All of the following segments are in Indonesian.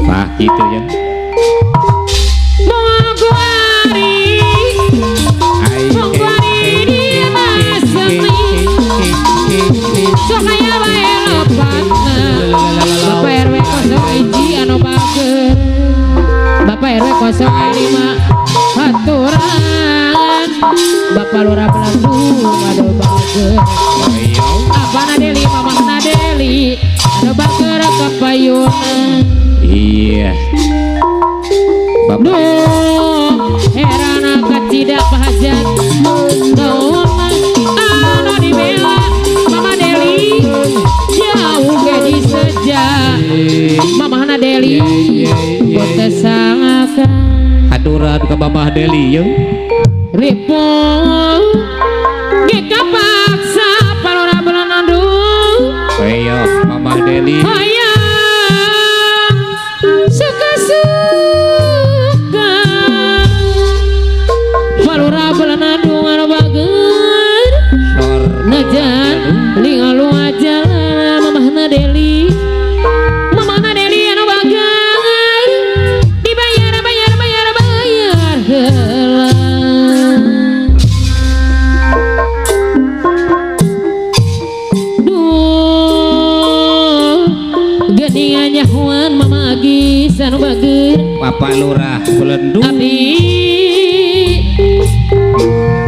Pak gitu ya. Bapak RW 01 anu bager, Bapak RW 05 haturan, Bapak Lurah Belandung anu bager. Abana Deli Mamahna Deli anu bager kapayunan. Iya. Bapak herana kecidak pahajat anu dibela Mama Deli jauh ge diseja Mamahna Deli bote sangakan haturan ke Mamah Deli yeuh. Ripong ge kapaksa palora Belandung. Ayo Mamah Deli. Suka-suka palora Belandung anu bager. Najan lingalu aja Mamahna Deli. Mamahna Deli anu bager dibayar heula. Geuningan nyahuan Mama Agis anu bager. Bapak Lurah Belandung. Abdi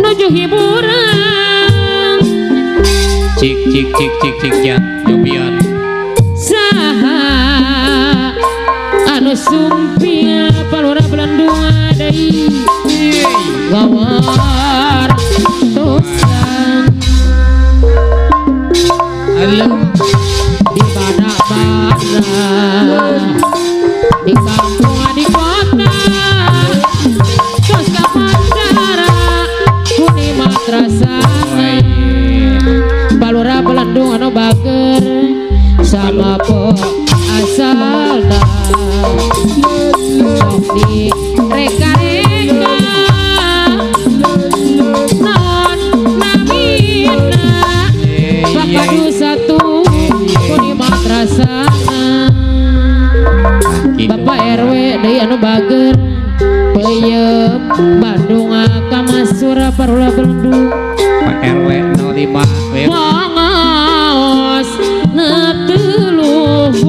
nuju hiburan Cik ya Jobian. saha anu sumping palura Belandung deui gawar tusan Halo. di mana-mana di kampung di kota tos ka pacara kuni madrasah palura Belandung anu bager sama po asalna sok di reka-reka non namina Pakadu satu kuni madrasana Bapak RW deui anu bager peuyeum Bandung ka Masura palura Belandung. Pak RW 05 Pangaos netuluhur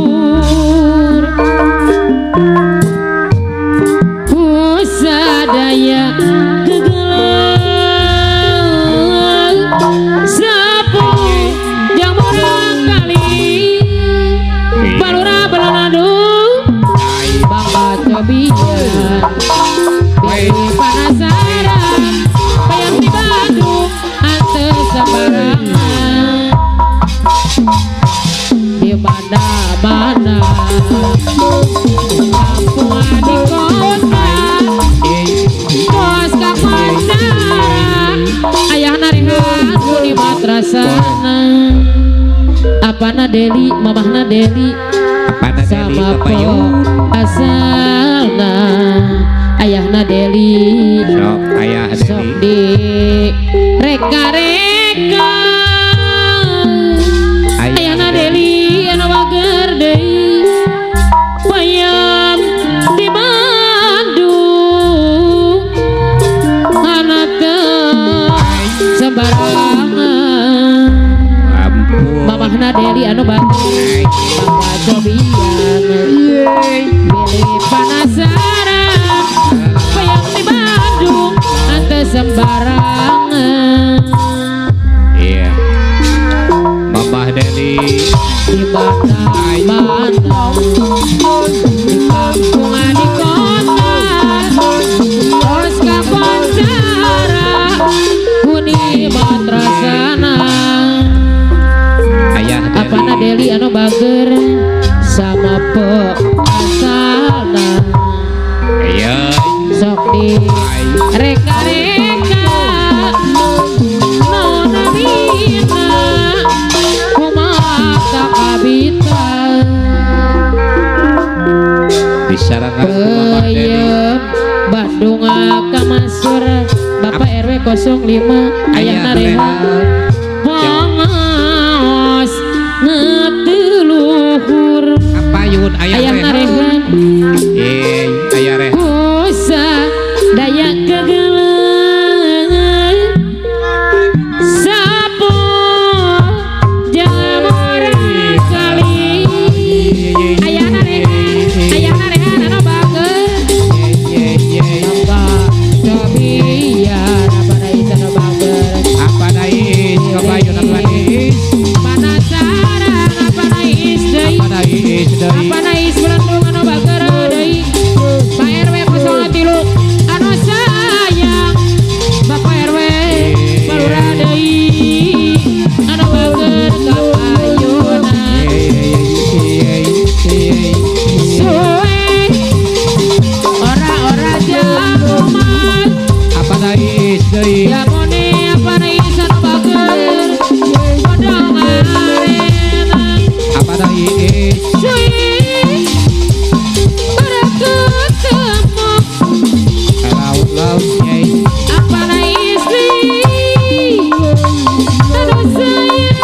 kusadaya gegelang sapuh jamurang kali palura Belandung bangga cobian pilih panasaran payang di Bandung anteu sembarangan di mana-mana kampung di kota kos ka pacara ayahna rehan di madrasana apana Deli Mamahna Deli Apana Deli sama po kapayun. asalna ayahna Deli Sok ayah sok Deli. di reka-reka ayahna Deli anu bager deui payam di Bandung anak sembarangan Ampun. Mamahna Deli anu bager bangga cobian pilih panasaran payang di Bandung anteu sembarangan Iya. Mamah Deli. di mana-mana di kampung di kota kos ka pacara kuni madrasana Ayah apana Deli anu bager sama po asalna Iya. sok di reka-reka nonamina kumaha kabita Disarangan ke Mamah Deli. peuyeum Bandung ka Masura Bapak RW 05 ayahna rehan pangaos netuluhur. Apa ayam narehan Aya Rehan kusa daya kegelengan sapu jamur kali ayam narehan anu bageus mangga kebiar apa dai sana bageus apa dai kabayun Nais panasaran apa nais deui apa Nais deui apa nais Belendung anu bager deui Pak RW 03 anu sayang Bapak RW Palura deui anu bager kapayunan suwe ora jaman apa Nais deui jamone apa nais anu bager godong arena apa Nais sweet berketemu laut nyai apa nais anu sayang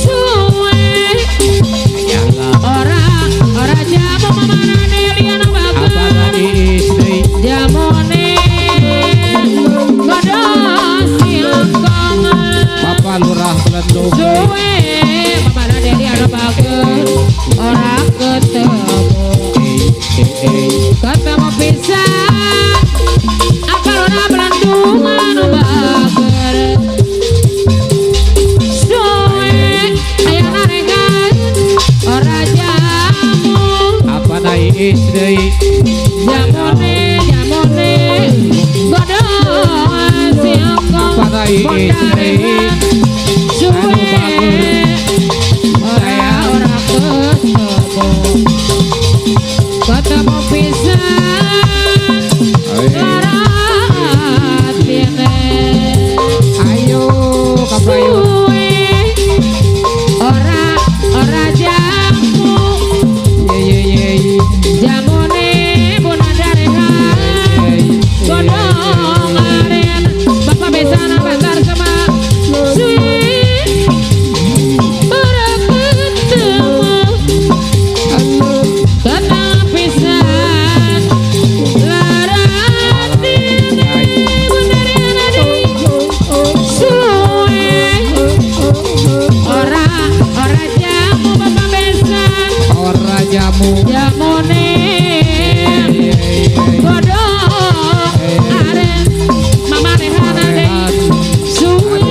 suwe ora jamu mamarane liana apa bager Nais deui jamone godong siangkongan Bapak Lurah Belendung suwe mamarane liana bager ora ketemu ketemu pisan apa luna Belendung anu bager suwe aya narengan ora jamu apa Nais deui jamone godong siangkong apa Nais deui suwe ora ketemu pisan laratine ayo kabayun suwe ora jamu jamune buna darehan godong aren Bapak besan pasar sama suwe ora ketemu tenang pisan laratine bundarean deui suwe ora jamu Bapak besan ora jamu jamune godong aren mamarehan deui suwe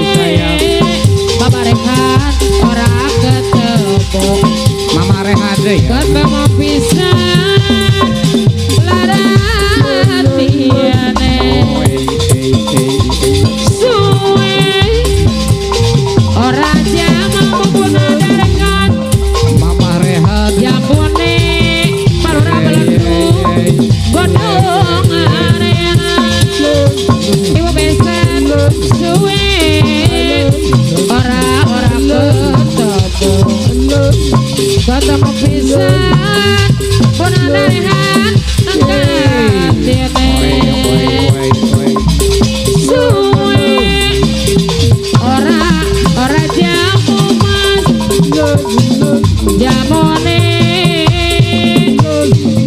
mamarehan ora ketemu Mama Rehan deui ketemu pisan laratiane suwe ora jamu bubuna darengan Mama Rehan jamune Palura Belendung godong arena ibu besan suwe ora ketemu pisan buna darehan angkat tiene suwe ora jamu mas jamone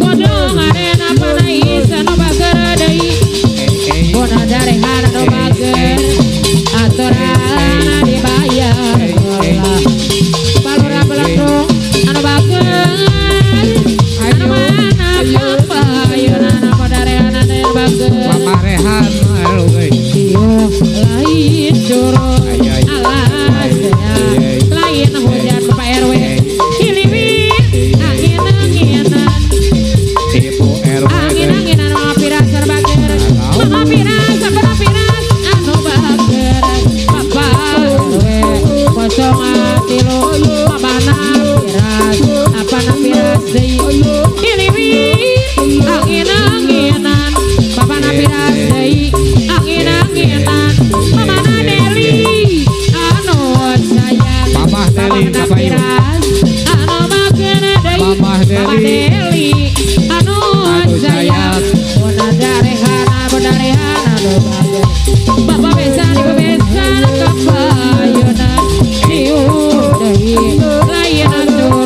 godong arena panais anu bager deui buna darehan anu bager aturan dibayar heula Palura Belendung anu bager anu mana kapayunan anu darehan anu bager Mama Rehan anu euy Iyo lain curug Ay. alasnya lain hujan Pak RW hiliwin angin-anginan Ibu RW angin-anginan mama piras serbager mama piras anu bager Papa RW 03 mabana piras apana piras deui hiliwin angin-anginan papana piras deui angin-anginan mamana Deli anu sayang Mamah Deli papana kabayun piras anu bager deui Mamah Mama Deli Deli anu sayang buna darehan anu bager Bapak besan ibu besan kapayunan diu deui lain atuh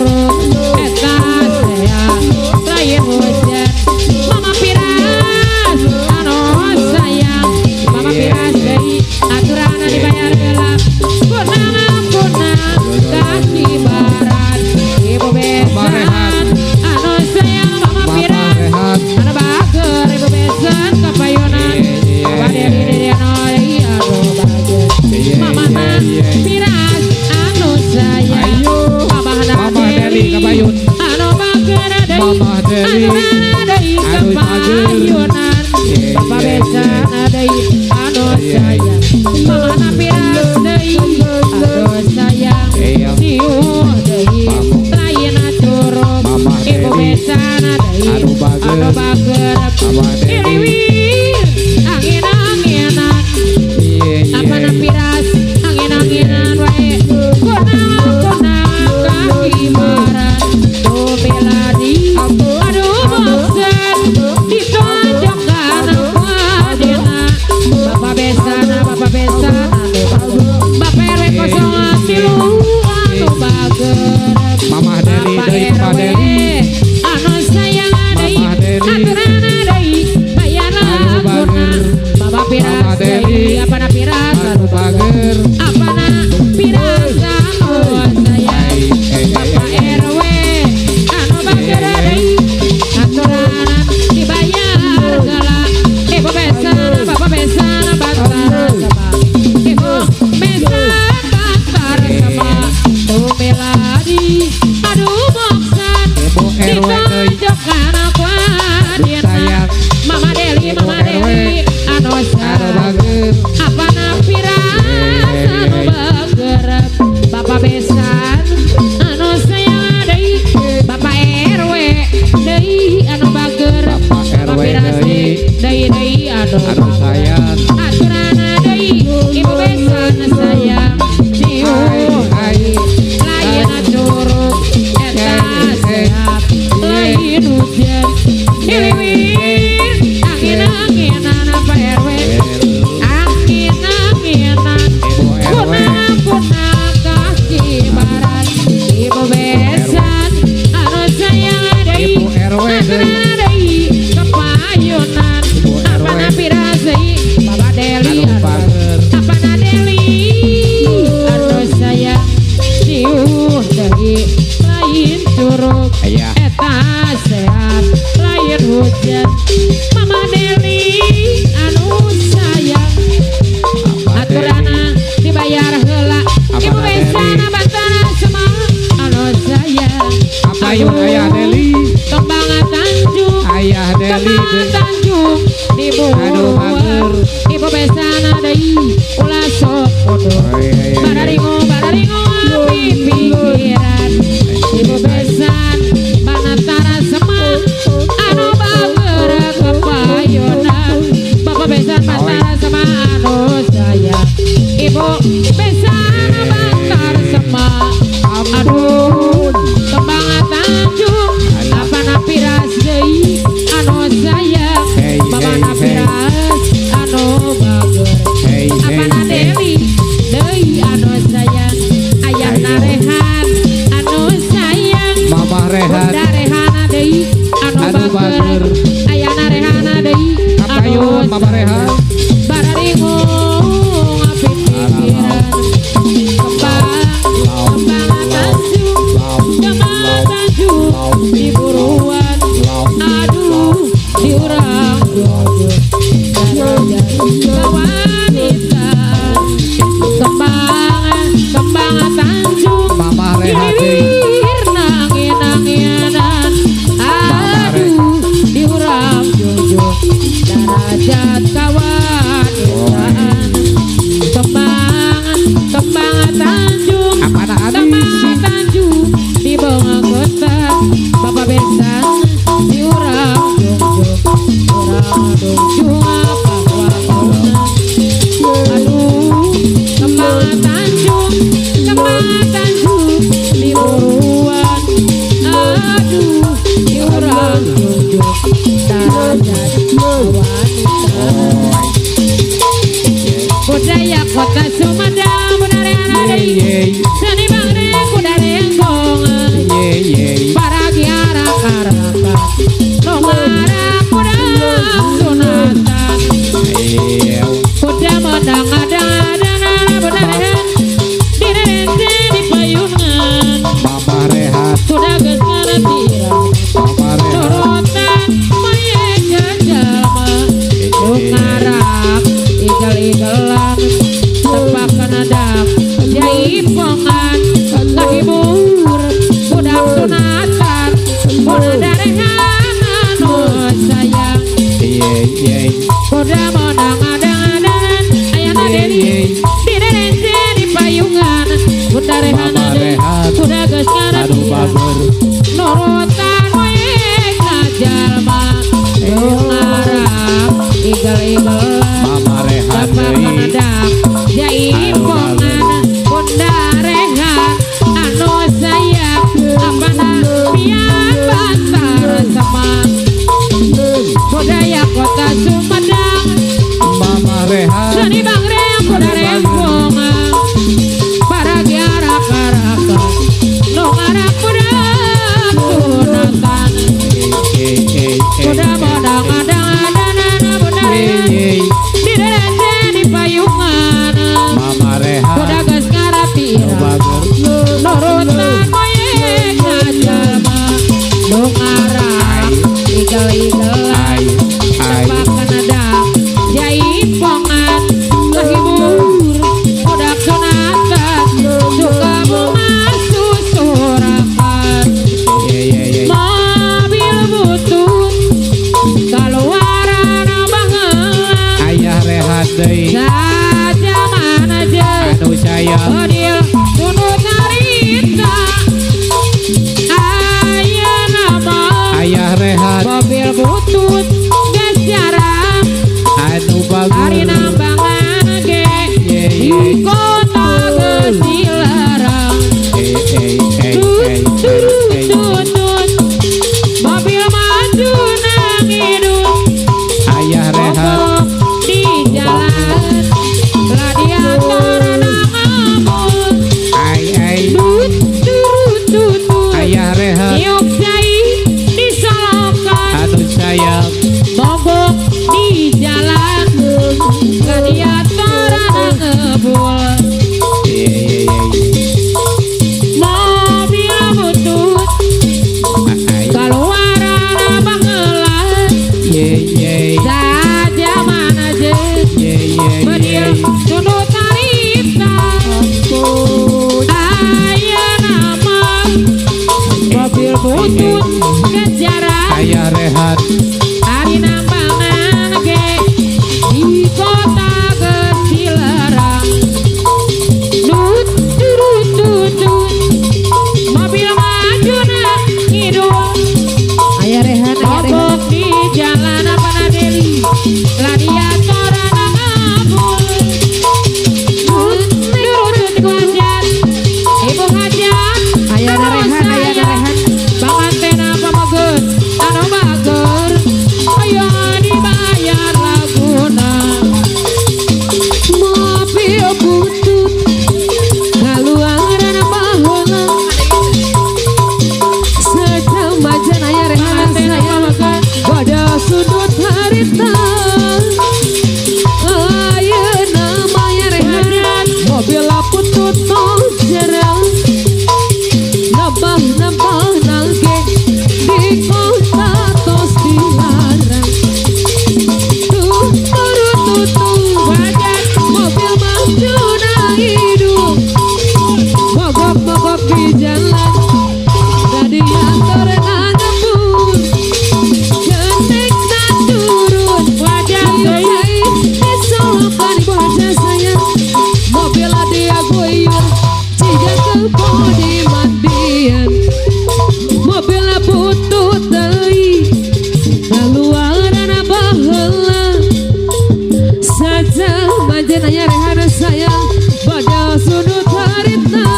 besana deui Anu bager. anu bager Abah Deli. iliwir angin-anginan Iya apana piras angin-anginan wae konang-konang kaki barat tuh beladi aduh bosan ditonjokkan wadina bapak besana bapak RW 03 anu bager Mamah Deli deui Papa Deli. anu sayang deui Mamah Deli. aturana deui bayana Anu bager. bapak piras Mamah Deli. deui apana piras Anu bager. apana pirasa oh sayang Bapak RW anu bager deui aturan dibayar heula ibu besana bapak besana bantar sama ibu besana bantar sama tuh meladi aduh boksan Ibu RW deui. ditonjokkan aku adina sayang. Mama Deli Ibu RW. anu Anu sayang bager. apana piras anu bager bapak besan anu sayang deui bapak RW deui anu bager Bapak RW piras deui. deui anu Anu sayang. aturana deui ibu besan sayang cium Hai, lain curug eta sehat lain hujan iliwir angin-anginan apa RW angin-anginan Ibu RW. punah kaki barat ibu besan anu sayang deui Ibu RW deui. aturana deui kepayunan Ibu RW. apana piras deui Bapak Deli Anu bager. apana Deli anu sayang cium deui lain curug Aya. eta sehat lain hujan Mama Deli anu sayang aturana dibayar heula Apana ibu besana bantara sama anu sayang Apayun Ayah Deli. Kembang Tanjung Ayah Deli Kembang deui. Tanjung Aduh, bager. ibu besana deui ulah sok podo bararingo api pikiran ibu besan banatara semang anu bager kepayunan bapak besan bantara semang anu sayang ibu besan bantar semang aduh kembang Tanjung apana piras deui anu sayang Hey, babana hey, hey. piras anu bager Hey, hey, apana hey. Deli deui anu sayang ayahna Rehan anu sayang Mamah Rehan. Bunda Rehana deui anu Anu bager bager. ayahna Rehana deui Apayun Mama Rehan. bararingo api pikiran kembang Tanjung putut kejaran Ayah Rehan Ari nambangan ge di kota Gesilarang Dut durut dut mobil majuna hidung Ayah Rehan, ayah Rehan. Obok di jalan Panadeli Gladiator ngabul Dut durut wajat Ibu hajat Ayah Rehan, ayah Rehan. Panganten apa mager anu mager ayo dibayar laguna Mobil butut kaluaran baheula sedang majan ayah Rehan Panganten apa sayang mager pada sudut harita ayeuna mah aya Rehan mobil putut tong jerang nambah nangge di kota tos dilarang tuh tutu wajat mobil majuna hidup mogok-mogok di jalan radiator ngembul kenek tak turun wajat deui disopan baca sayang mobil dia goyang cijak ke bodi mandian mobil putut deui kaluaran baheula saja manjen aya Rehan sayang pada sudut harita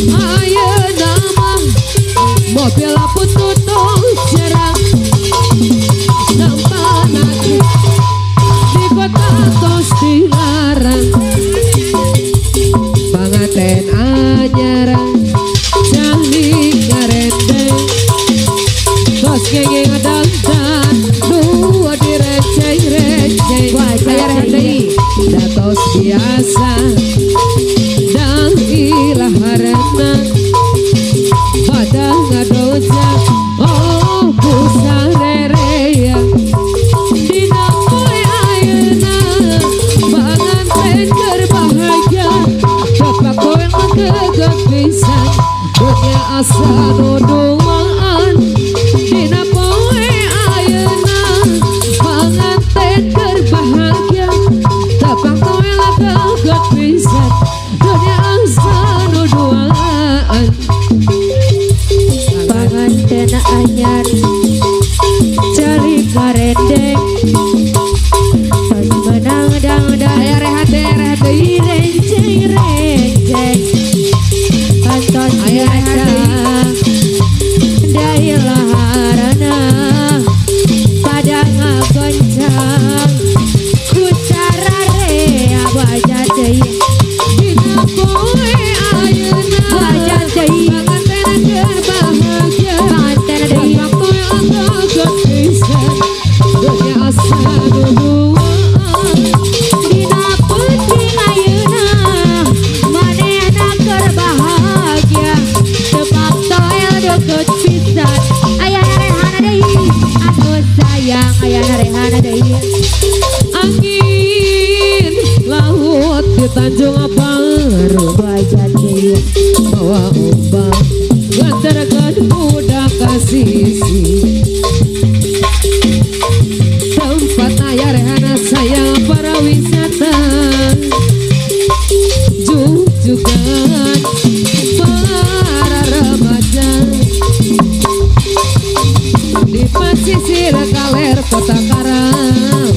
ayeuna mah mobil putut tong jerang nampanake di kota tos dilarang panganten anyarang candi karendeng bos gege ngadangdan dua direceng ayah Rehan deui datos biasa dang ilaharana pada ngadoja oh busarerea dina poe ayeuna panganten keur bahagia tepak koe mah pisan dunia asa nuduaan dina poe ayeuna panganten keur bahagia tepak koe mah pisan dunia asa nuduaan Panganten anyar cari karendeng tos menang dang ayah Rehan deui renceng kantos ayah Rehan deui dai laharana pada ngagoncang ku sararea baca deui dina poe ayeuna baca deui panganten keur bahagia panganten deui tepak koe angkat pisan dunia asa nuduaan dina penting ayeuna manehna keur bahagia tepak toel deket pisan ayana Rehana deui anu sayang ayana Rehana deui angin laut di Tanjung Parung wajan deui bawa ombak ngantarkan budak ka sisi tempat ayah Rehana sayang para wisata jujukan para remaja di pesisir Kaler Kota Karang